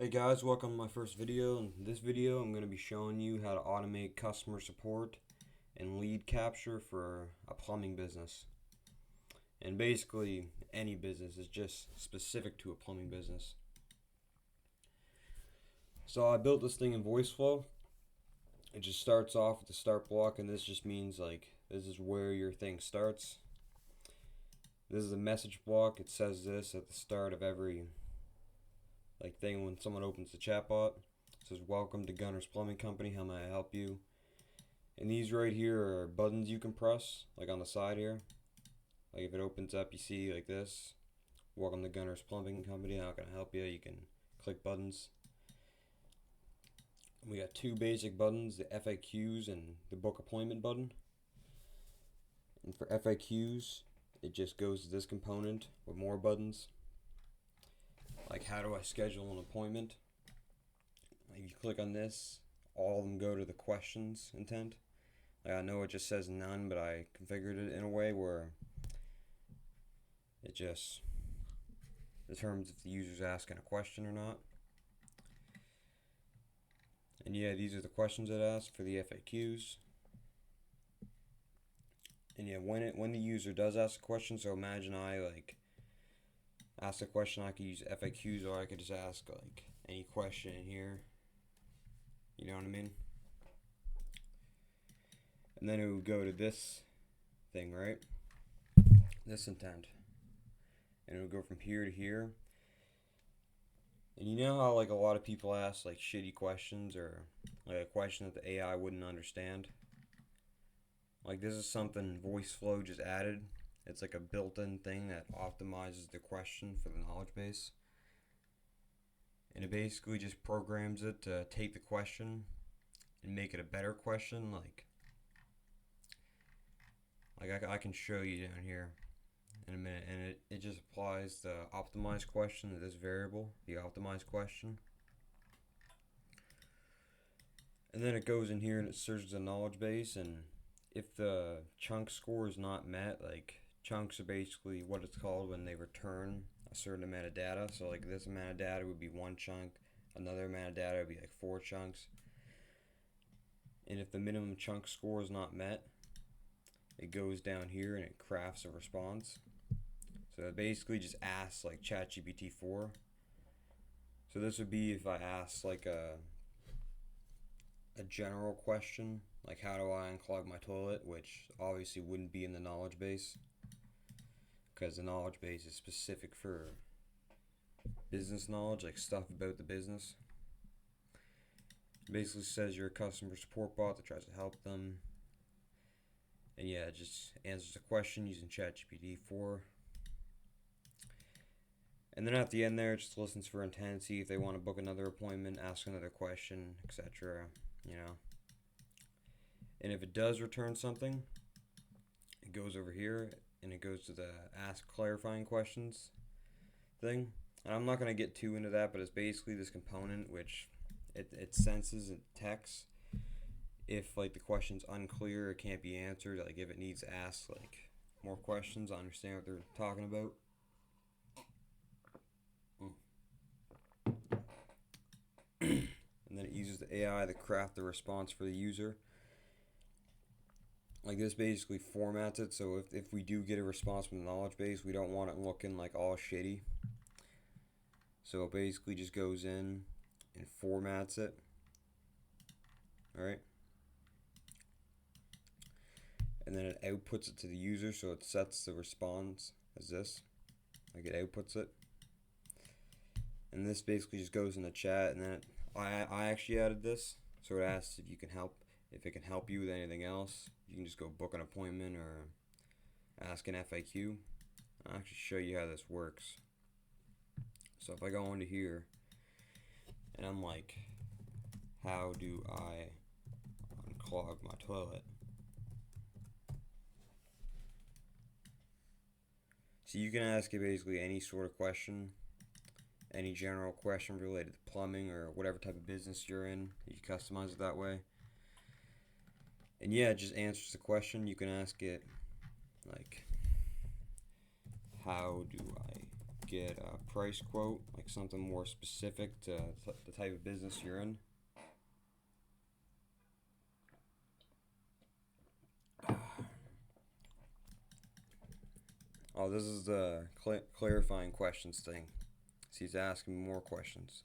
Hey guys, welcome to my first video. In this video, I'm going to be showing you how to automate customer support and lead capture for a plumbing business. And basically, any business is just specific to a plumbing business. So I built this thing in Voiceflow. It just starts off with the start block, and this just means like this is where your thing starts. This is a message block. It says this at the start of every thing when someone opens the chatbot. It says, "Welcome to Gunner's Plumbing Company. How may I help you?" And these right here are buttons you can press, like on the side here. Like if it opens up, you see like this. "Welcome to Gunner's Plumbing Company. How can I help you?" You can click buttons. We got two basic buttons: the FAQs and the book appointment button. And for FAQs, it just goes to this component with more buttons. Like, how do I schedule an appointment? Like, you click on this, all of them go to the questions intent. Like, I know it just says none, but I configured it in a way where it just determines if the user's asking a question or not. And yeah, these are the questions it asks for the FAQs. And yeah, when the user does ask a question, so imagine I ask a question, I could use FAQs, or I could just ask like any question in here. You know what I mean? And then it would go to this thing, right? This intent. And it would go from here to here. And you know how like a lot of people ask like shitty questions, or like a question that the AI wouldn't understand? Like, this is something Voiceflow just added. It's like a built-in thing that optimizes the question for the knowledge base. And it basically just programs it to take the question and make it a better question. Like I can show you down here in a minute, and it just applies the optimized question to this variable, the optimized question. And then it goes in here and it searches the knowledge base, and if the chunk score is not met, like chunks are basically what it's called when they return a certain amount of data. So like this amount of data would be one chunk, another amount of data would be like 4 chunks. And if the minimum chunk score is not met, it goes down here and it crafts a response. So it basically just asks like ChatGPT 4. So this would be if I asked like a general question, like how do I unclog my toilet, which obviously wouldn't be in the knowledge base, because the knowledge base is specific for business knowledge, like stuff about the business. It basically says you're a customer support bot that tries to help them. And yeah, it just answers a question using ChatGPT 4. And then at the end there, it just listens for intent, see if they want to book another appointment, ask another question, etc. You know. And if it does return something, it goes over here and it goes to the ask clarifying questions thing. And I'm not going to get too into that, but it's basically this component which it senses and texts if like the question's unclear, it can't be answered, like if it needs to ask like more questions, I understand what they're talking about. And then it uses the AI to craft the response for the user. Like this basically formats it, so if we do get a response from the knowledge base, we don't want it looking like all shitty. So it basically just goes in and formats it. Alright? And then it outputs it to the user, so it sets the response as this. Like it outputs it. And this basically just goes in the chat, and then I actually added this, so it asks if it can help you with anything else. You can just go book an appointment or ask an FAQ. I'll actually show you how this works. So if I go into here and I'm like, how do I unclog my toilet? So you can ask it basically any sort of question, any general question related to plumbing or whatever type of business you're in. You can customize it that way. And yeah, it just answers the question. You can ask it like, how do I get a price quote, like something more specific to the type of business you're in. Oh, this is the clarifying questions thing. See, he's asking me more questions.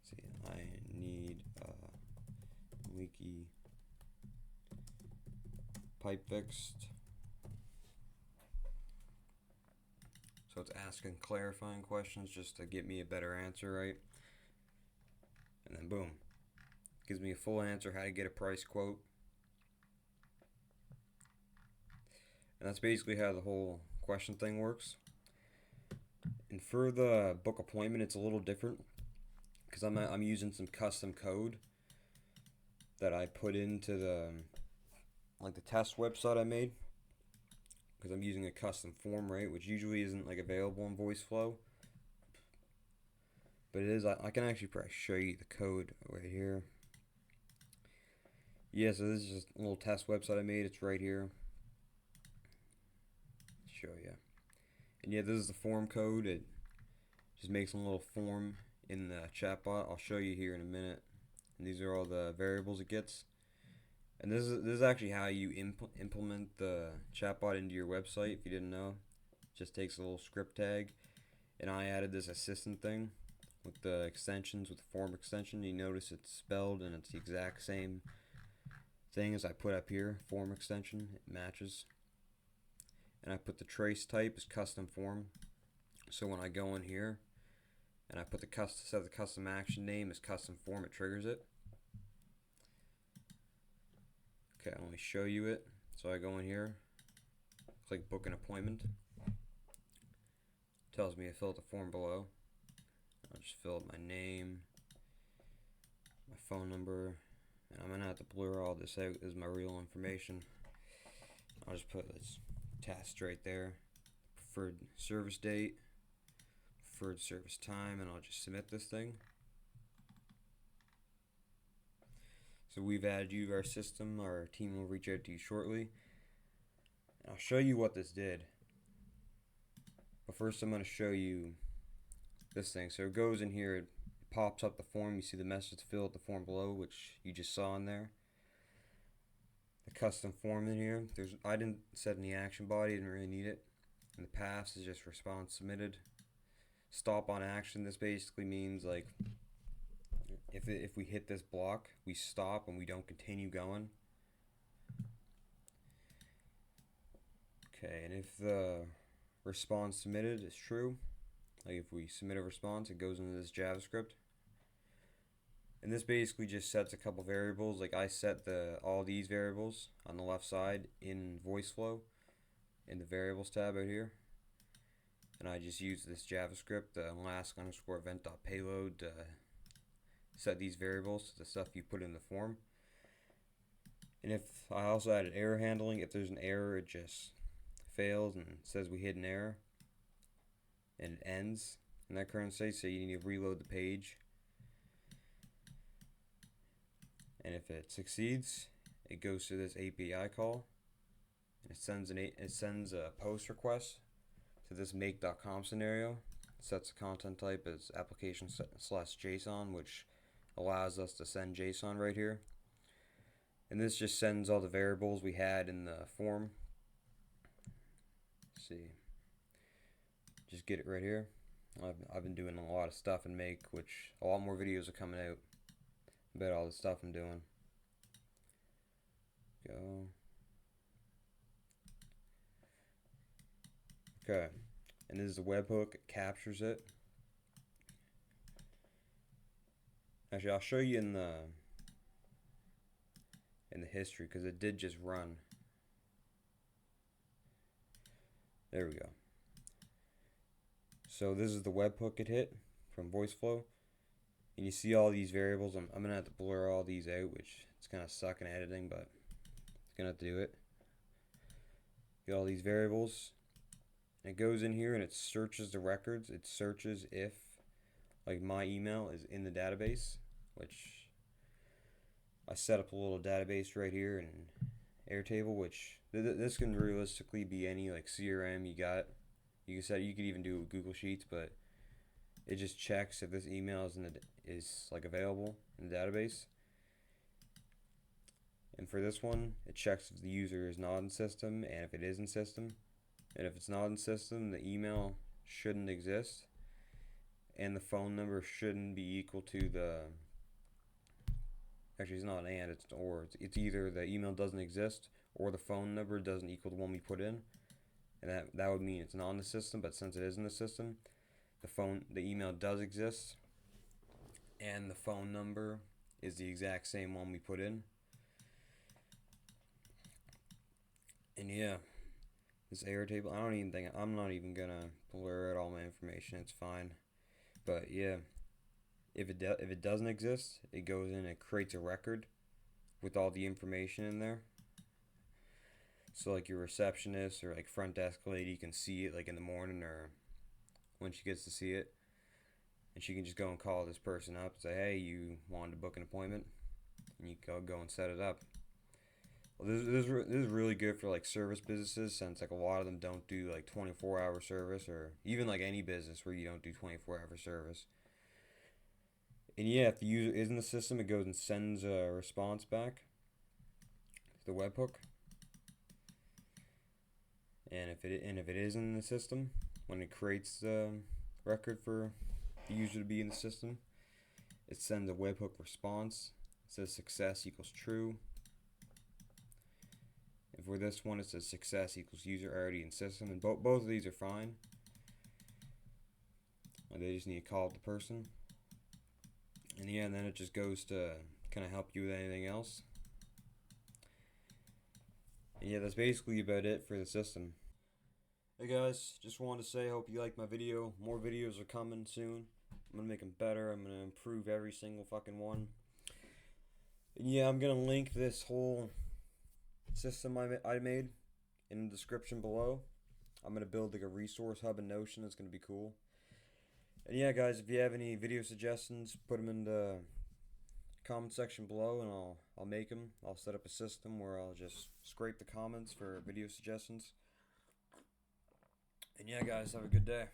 See, I need a leaky pipe fixed. So it's asking clarifying questions just to get me a better answer, right? And then boom, gives me a full answer how to get a price quote. And that's basically how the whole question thing works. And for the book appointment, it's a little different because I'm using some custom code that I put into the test website I made, because I'm using a custom form, right, which usually isn't like available in Voiceflow, but it is. I can actually probably show you the code right here. Yeah, so this is just a little test website I made. It's right here. Show you. And yeah, this is the form code. It just makes a little form in the chatbot. I'll show you here in a minute. And these are all the variables it gets. And this is actually how you implement the chatbot into your website. If you didn't know, it just takes a little script tag, and I added this assistant thing with the extensions, with the form extension. You notice it's spelled, and it's the exact same thing as I put up here. Form extension, it matches. And I put the trace type as custom form. So when I go in here and I put set the custom action name as custom form, it triggers it. Okay, let me show you it. So I go in here, click book an appointment. Tells me to fill out the form below. I'll just fill out my name, my phone number, and I'm gonna have to blur all this out as my real information. I'll just put this test right there, preferred service date, preferred service time, and I'll just submit this thing. So we've added you to our system. Our team will reach out to you shortly. And I'll show you what this did. But first I'm going to show you this thing. So it goes in here, it pops up the form. You see the message to fill out the form below, which you just saw in there. The custom form in here. I didn't set any action body, didn't really need it. And the pass is just response submitted. Stop on action. This basically means like if we hit this block, we stop and we don't continue going. Okay, and if the response submitted is true, like if we submit a response, it goes into this JavaScript. And this basically just sets a couple variables. Like I set all these variables on the left side in Voiceflow in the variables tab out here. And I just use this JavaScript, last_event.payload, to set these variables to the stuff you put in the form. And if I also added error handling, if there's an error, it just fails and says we hit an error, and it ends in that current state, so you need to reload the page. And if it succeeds, it goes to this API call, and it sends a post request to this make.com scenario. It sets the content type as application/JSON, which allows us to send JSON right here. And this just sends all the variables we had in the form. Let's see, just get it right here. I've been doing a lot of stuff in Make, which a lot more videos are coming out about all the stuff I'm doing. Go. Okay, and this is the webhook. It captures it. Actually, I'll show you in the history, because it did just run. There we go. So this is the webhook it hit from Voiceflow. And you see all these variables. I'm going to have to blur all these out, which it's kind of suck in editing, but it's going to have to do it. Get all these variables. And it goes in here and it searches the records. It searches if like my email is in the database, which I set up a little database right here in Airtable, which this can realistically be any like CRM you got You can you could even do it with Google Sheets, but it just checks if this email is like available in the database. And for this one, it checks if the user is not in system and if it is in system. And if it's not in system, the email shouldn't exist, and the phone number shouldn't be equal to the. Actually, it's not an and, it's an or. It's either the email doesn't exist or the phone number doesn't equal the one we put in, and that would mean it's not in the system. But since it is in the system, the email does exist, and the phone number is the exact same one we put in. And yeah, this error table, I'm not even gonna blur out all my information. It's fine. But yeah, if it doesn't exist, it goes in and creates a record with all the information in there. So like your receptionist or like front desk lady can see it like in the morning or when she gets to see it, and she can just go and call this person up and say, hey, you wanted to book an appointment, and you go and set it up. Well, this is really good for like service businesses, since like a lot of them don't do like 24-hour service, or even like any business where you don't do 24-hour service. And yeah, if the user is in the system, it goes and sends a response back to the webhook. And if it is in the system, when it creates the record for the user to be in the system, it sends a webhook response. It says success equals true. And for this one, it says success equals user already in system. And both of these are fine. And they just need to call up the person. And yeah, and then it just goes to kind of help you with anything else. And yeah, that's basically about it for the system. Hey guys, just wanted to say, hope you liked my video. More videos are coming soon. I'm gonna make them better. I'm gonna improve every single fucking one. And yeah, I'm gonna link this whole system I made in the description below. I'm gonna build like a resource hub in Notion. It's gonna be cool. And yeah, guys, if you have any video suggestions, put them in the comment section below, and I'll make them. I'll set up a system where I'll just scrape the comments for video suggestions. And yeah, guys, have a good day.